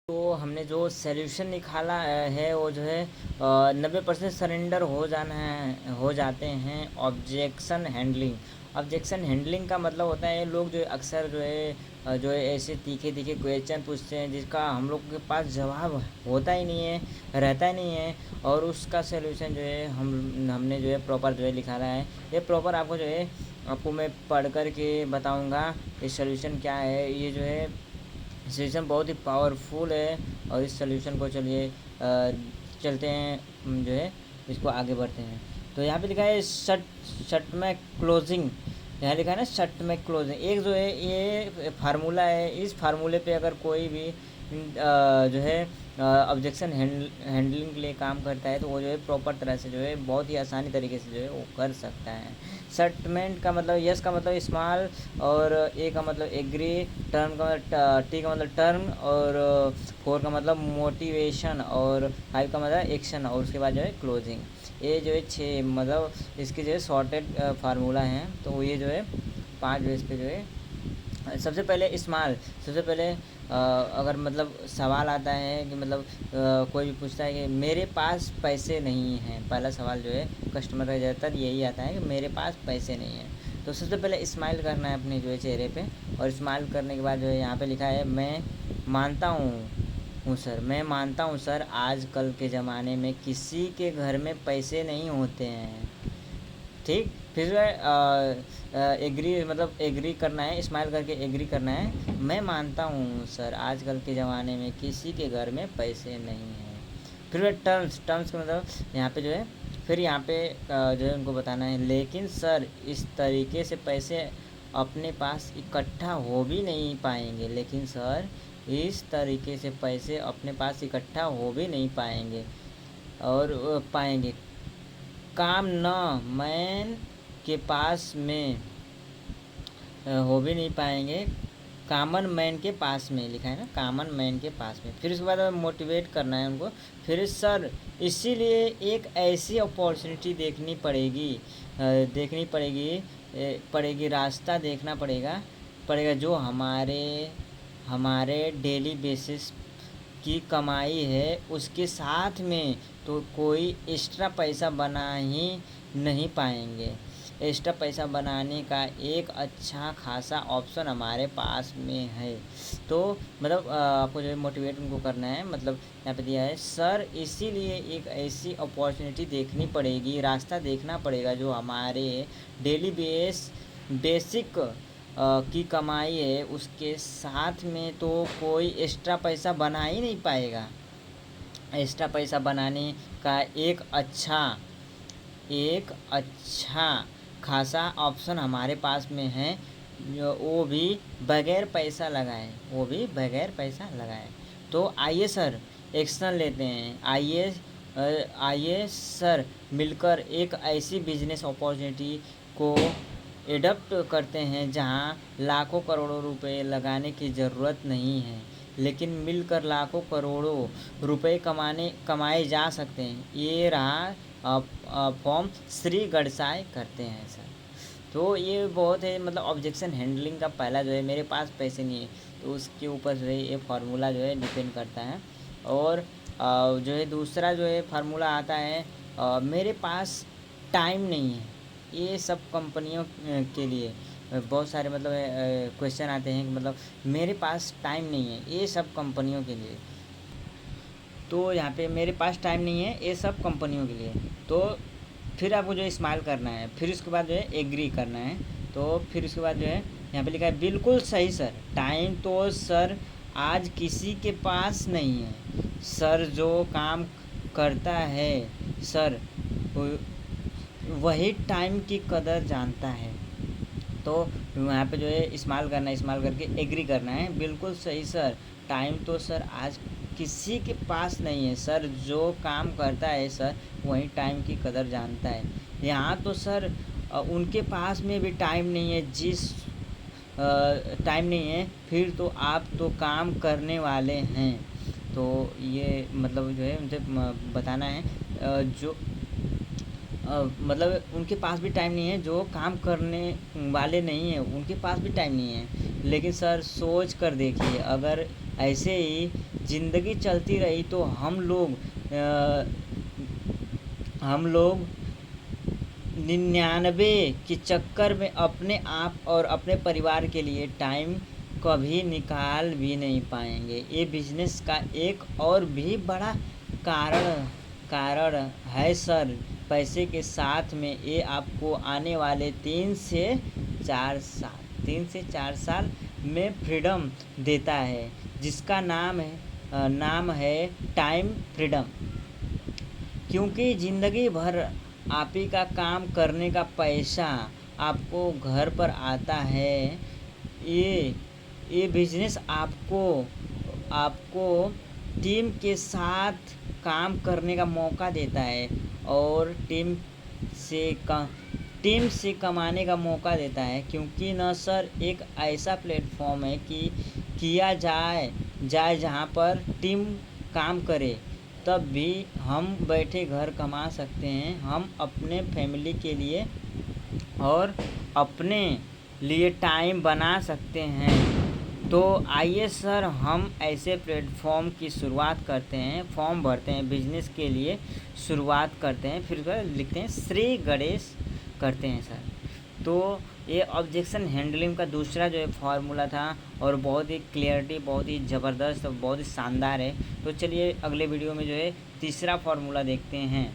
तो हमने जो सॉल्यूशन निकाला है वो जो है 90% सरेंडर हो जाते हैं ऑब्जेक्शन हैंडलिंग। ऑब्जेक्शन हैंडलिंग का मतलब होता है लोग जो अक्सर जो है ऐसे तीखे तीखे क्वेश्चन पूछते हैं जिसका हम लोग के पास जवाब होता ही नहीं है, रहता ही नहीं है, और उसका सॉल्यूशन जो है हमने जो है प्रॉपर जो है निकाला है। ये प्रॉपर आपको मैं पढ़ कर के बताऊँगा ये सॉल्यूशन क्या है। ये जो है सॉल्यूशन बहुत ही पावरफुल है, और इस सॉल्यूशन को चलते हैं जो है इसको आगे बढ़ते हैं। तो यहाँ पे लिखा है शट में क्लोजिंग। यहाँ लिखा है ना शट में क्लोजिंग। एक जो है ये फार्मूला है, इस फार्मूले पे अगर कोई भी जो है ऑब्जेक्शन हैंडलिंग के लिए काम करता है तो वो जो है प्रॉपर तरह से जो है बहुत ही आसानी तरीके से जो है वो कर सकता है। सेटलमेंट का मतलब यस का मतलब स्मॉल, और ए का मतलब एग्री, टर्म का मतलब टी का मतलब टर्म, और 4 का मतलब मोटिवेशन, और 5 का मतलब एक्शन, और उसके बाद जो है क्लोजिंग। ये जो है 6 मतलब इसके जो है शॉर्टेड फार्मूला हैं। तो ये जो है 5 बेस पे जो है सबसे पहले सबसे पहले अगर मतलब सवाल आता है कि मतलब कोई भी पूछता है कि मेरे पास पैसे नहीं हैं, पहला सवाल जो है कस्टमर का ज़्यादातर यही आता है कि मेरे पास पैसे नहीं हैं। तो सबसे पहले स्माइल करना है अपने जो है चेहरे पे, और स्माइल करने के बाद जो है यहाँ पे लिखा है मैं मानता हूँ सर, मैं मानता हूँ सर, आजकल के ज़माने में किसी के घर में पैसे नहीं होते हैं। ठीक, फिर जो है एग्री मतलब एग्री करना है, स्माइल करके एग्री करना है। मैं मानता हूँ सर, आजकल के ज़माने में किसी के घर में पैसे नहीं हैं। फिर वह टर्म्स का मतलब यहाँ पे जो है फिर यहाँ पे जो है उनको बताना है, लेकिन सर इस तरीके से पैसे अपने पास इकट्ठा हो भी नहीं पाएंगे, लेकिन सर इस तरीके से पैसे अपने पास इकट्ठा हो भी नहीं पाएंगे, और पाएंगे काम न मैन के पास में हो भी नहीं पाएंगे, कॉमन मैन के पास में लिखा है ना, कॉमन मैन के पास में। फिर उसके बाद मोटिवेट करना है उनको। फिर सर इसीलिए एक ऐसी अपॉर्चुनिटी देखनी पड़ेगी, रास्ता देखना पड़ेगा जो हमारे डेली बेसिस की कमाई है उसके साथ में तो कोई एक्स्ट्रा पैसा बना ही नहीं पाएंगे। एक्स्ट्रा पैसा बनाने का एक अच्छा खासा ऑप्शन हमारे पास में है। तो मतलब आपको जो है मोटिवेट उनको करना है। मतलब यहाँ पे दिया है सर इसीलिए एक ऐसी अपॉर्चुनिटी देखनी पड़ेगी, रास्ता देखना पड़ेगा जो हमारे डेली बेसिक की कमाई है उसके साथ में तो कोई एक्स्ट्रा पैसा बना ही नहीं पाएगा। एक्स्ट्रा पैसा बनाने का एक अच्छा खासा ऑप्शन हमारे पास में है, वो भी बगैर पैसा लगाए। तो आइए सर एक्शन लेते हैं, आइए सर मिलकर एक ऐसी बिजनेस अपॉर्चुनिटी को एडप्ट करते हैं जहां लाखों करोड़ों रुपए लगाने की ज़रूरत नहीं है, लेकिन मिलकर लाखों करोड़ों रुपए कमाए जा सकते हैं। ये रहा फॉर्म श्री गड़साई करते हैं सर। तो ये बहुत है मतलब ऑब्जेक्शन हैंडलिंग का पहला जो है मेरे पास पैसे नहीं है, तो उसके ऊपर जो है ये फार्मूला जो है डिपेंड करता है। और जो है दूसरा जो है फार्मूला आता है मेरे पास टाइम नहीं है। ये सब कंपनियों के लिए बहुत सारे मतलब क्वेश्चन आते हैं कि मतलब मेरे पास टाइम नहीं है, ये सब कंपनियों के लिए। तो यहाँ पे मेरे पास टाइम नहीं है ये सब कंपनियों के लिए। तो फिर आपको जो है स्माइल करना है, फिर उसके बाद जो है एग्री करना है। तो फिर उसके बाद जो है यहाँ पे लिखा है बिल्कुल सही सर, टाइम तो सर आज किसी के पास नहीं है, सर जो काम करता है सर वही टाइम की कदर जानता है। तो यहाँ पे जो है स्माइल करना है, स्माइल करके एग्री करना है, बिल्कुल सही सर, टाइम तो सर आज किसी के पास नहीं है, सर जो काम करता है सर वही टाइम की कदर जानता है। यहाँ तो सर उनके पास में भी टाइम नहीं है, टाइम नहीं है फिर तो आप तो काम करने वाले हैं। तो ये मतलब जो है उनसे बताना है जो मतलब उनके पास भी टाइम नहीं है, जो काम करने वाले नहीं हैं उनके पास भी टाइम नहीं है, लेकिन सर सोच कर देखिए अगर ऐसे ही ज़िंदगी चलती रही तो हम लोग 99 के चक्कर में अपने आप और अपने परिवार के लिए टाइम कभी निकाल भी नहीं पाएंगे। ये बिजनेस का एक और भी बड़ा कारण कारण है सर। पैसे के साथ में ये आपको आने वाले 3 से 4 साल में फ्रीडम देता है, जिसका नाम है टाइम फ्रीडम। क्योंकि ज़िंदगी भर आप ही का काम करने का पैसा आपको घर पर आता है। ये बिजनेस आपको टीम के साथ काम करने का मौका देता है और टीम से कमाने का मौका देता है। क्योंकि न सर एक ऐसा प्लेटफॉर्म है कि किया जाए जहाँ पर टीम काम करे, तब भी हम बैठे घर कमा सकते हैं। हम अपने फैमिली के लिए और अपने लिए टाइम बना सकते हैं। तो आइए सर, हम ऐसे प्लेटफॉर्म की शुरुआत करते हैं, फॉर्म भरते हैं, बिजनेस के लिए शुरुआत करते हैं, फिर लिखते हैं श्री गणेश करते हैं सर। तो ये ऑब्जेक्शन हैंडलिंग का दूसरा जो है फार्मूला था और बहुत ही क्लियरिटी, बहुत ही ज़बरदस्त और बहुत ही शानदार है। तो चलिए अगले वीडियो में जो है तीसरा फार्मूला देखते हैं।